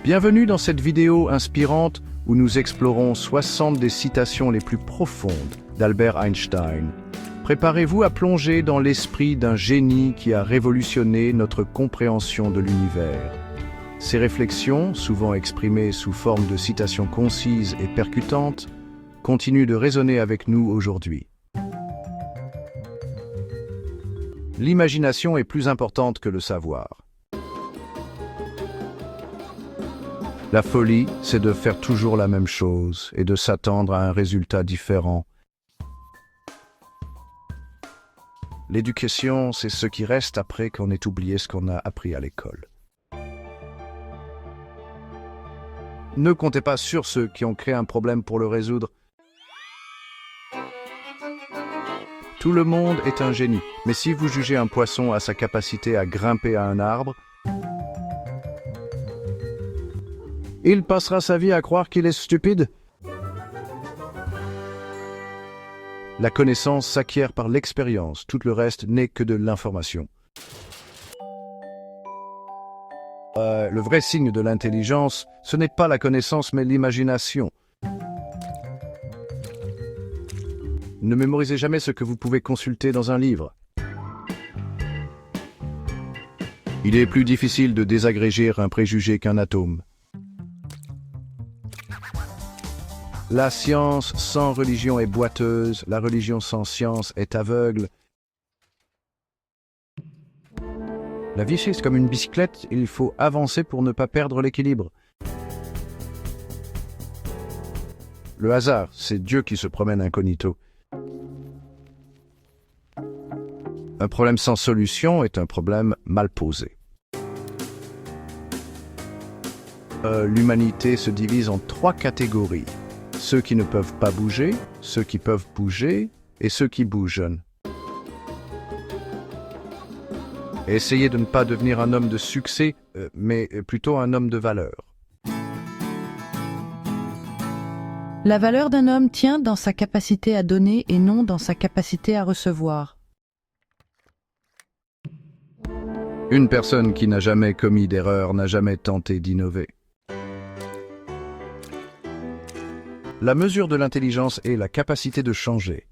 Bienvenue dans cette vidéo inspirante où nous explorons 60 des citations les plus profondes d'Albert Einstein. Préparez-vous à plonger dans l'esprit d'un génie qui a révolutionné notre compréhension de l'univers. Ces réflexions, souvent exprimées sous forme de citations concises et percutantes, continuent de résonner avec nous aujourd'hui. L'imagination est plus importante que le savoir. La folie, c'est de faire toujours la même chose et de s'attendre à un résultat différent. L'éducation, c'est ce qui reste après qu'on ait oublié ce qu'on a appris à l'école. Ne comptez pas sur ceux qui ont créé un problème pour le résoudre. Tout le monde est un génie, mais si vous jugez un poisson à sa capacité à grimper à un arbre, il passera sa vie à croire qu'il est stupide. La connaissance s'acquiert par l'expérience, tout le reste n'est que de l'information. Le vrai signe de l'intelligence, ce n'est pas la connaissance mais l'imagination. Ne mémorisez jamais ce que vous pouvez consulter dans un livre. Il est plus difficile de désagréger un préjugé qu'un atome. La science sans religion est boiteuse, la religion sans science est aveugle. La vie, c'est comme une bicyclette, il faut avancer pour ne pas perdre l'équilibre. Le hasard, c'est Dieu qui se promène incognito. Un problème sans solution est un problème mal posé. L'humanité se divise en 3 catégories. Ceux qui ne peuvent pas bouger, ceux qui peuvent bouger et ceux qui bougent. Essayez de ne pas devenir un homme de succès, mais plutôt un homme de valeur. La valeur d'un homme tient dans sa capacité à donner et non dans sa capacité à recevoir. Une personne qui n'a jamais commis d'erreur n'a jamais tenté d'innover. La mesure de l'intelligence est la capacité de changer.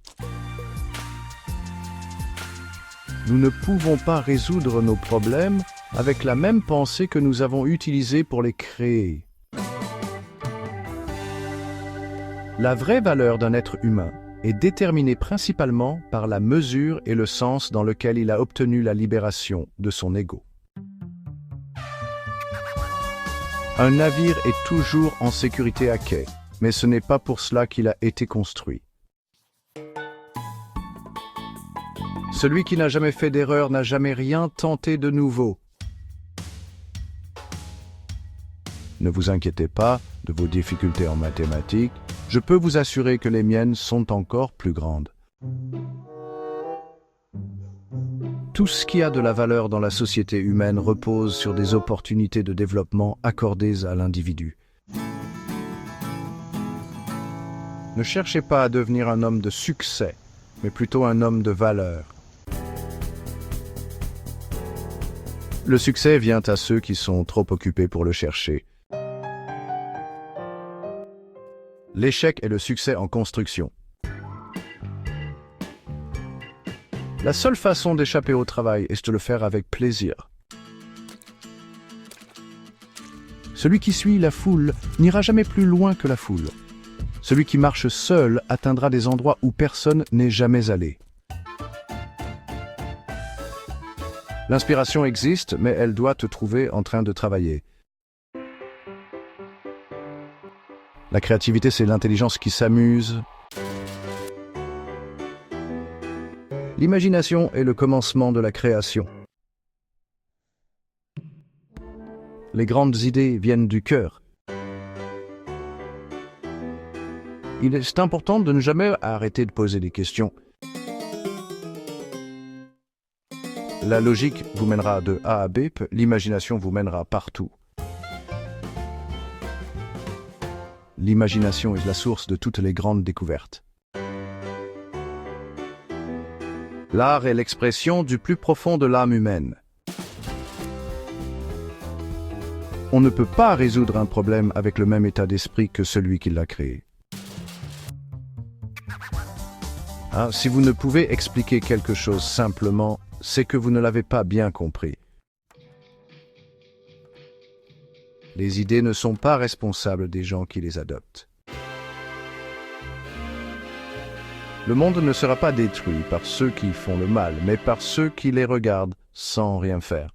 Nous ne pouvons pas résoudre nos problèmes avec la même pensée que nous avons utilisée pour les créer. La vraie valeur d'un être humain est déterminée principalement par la mesure et le sens dans lequel il a obtenu la libération de son ego. Un navire est toujours en sécurité à quai, mais ce n'est pas pour cela qu'il a été construit. Celui qui n'a jamais fait d'erreur n'a jamais rien tenté de nouveau. Ne vous inquiétez pas de vos difficultés en mathématiques, je peux vous assurer que les miennes sont encore plus grandes. Tout ce qui a de la valeur dans la société humaine repose sur des opportunités de développement accordées à l'individu. Ne cherchez pas à devenir un homme de succès, mais plutôt un homme de valeur. Le succès vient à ceux qui sont trop occupés pour le chercher. L'échec est le succès en construction. La seule façon d'échapper au travail est de le faire avec plaisir. Celui qui suit la foule n'ira jamais plus loin que la foule. Celui qui marche seul atteindra des endroits où personne n'est jamais allé. L'inspiration existe, mais elle doit te trouver en train de travailler. La créativité, c'est l'intelligence qui s'amuse. L'imagination est le commencement de la création. Les grandes idées viennent du cœur. Il est important de ne jamais arrêter de poser des questions. La logique vous mènera de A à B, l'imagination vous mènera partout. L'imagination est la source de toutes les grandes découvertes. L'art est l'expression du plus profond de l'âme humaine. On ne peut pas résoudre un problème avec le même état d'esprit que celui qui l'a créé. Si vous ne pouvez expliquer quelque chose simplement, c'est que vous ne l'avez pas bien compris. Les idées ne sont pas responsables des gens qui les adoptent. Le monde ne sera pas détruit par ceux qui font le mal, mais par ceux qui les regardent sans rien faire.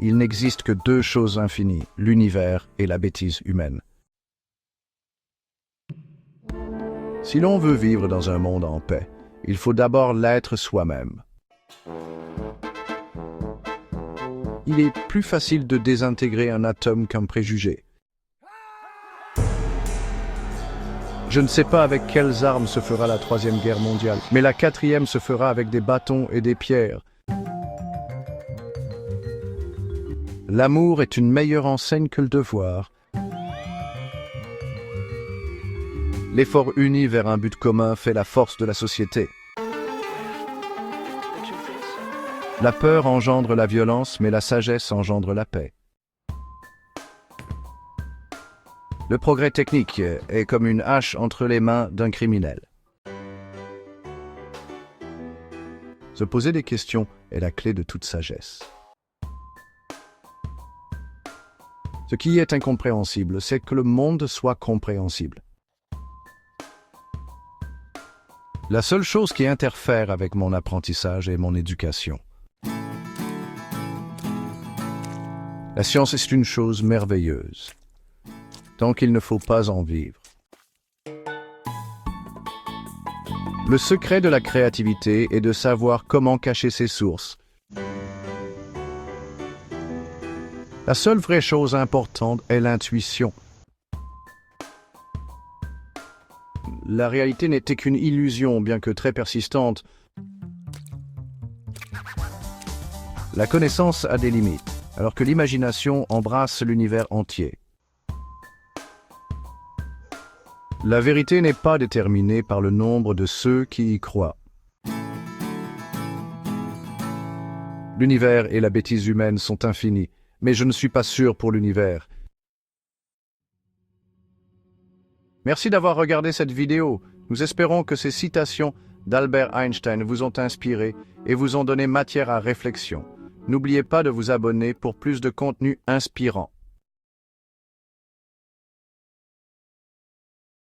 Il n'existe que deux choses infinies, l'univers et la bêtise humaine. Si l'on veut vivre dans un monde en paix, il faut d'abord l'être soi-même. Il est plus facile de désintégrer un atome qu'un préjugé. Je ne sais pas avec quelles armes se fera la Troisième Guerre mondiale, mais la quatrième se fera avec des bâtons et des pierres. L'amour est une meilleure enseigne que le devoir. L'effort uni vers un but commun fait la force de la société. La peur engendre la violence, mais la sagesse engendre la paix. Le progrès technique est comme une hache entre les mains d'un criminel. Se poser des questions est la clé de toute sagesse. Ce qui est incompréhensible, c'est que le monde soit compréhensible. La seule chose qui interfère avec mon apprentissage est mon éducation. La science est une chose merveilleuse, tant qu'il ne faut pas en vivre. Le secret de la créativité est de savoir comment cacher ses sources. La seule vraie chose importante est l'intuition. La réalité n'était qu'une illusion, bien que très persistante. La connaissance a des limites, alors que l'imagination embrasse l'univers entier. La vérité n'est pas déterminée par le nombre de ceux qui y croient. L'univers et la bêtise humaine sont infinis, mais je ne suis pas sûr pour l'univers. Merci d'avoir regardé cette vidéo. Nous espérons que ces citations d'Albert Einstein vous ont inspiré et vous ont donné matière à réflexion. N'oubliez pas de vous abonner pour plus de contenu inspirant.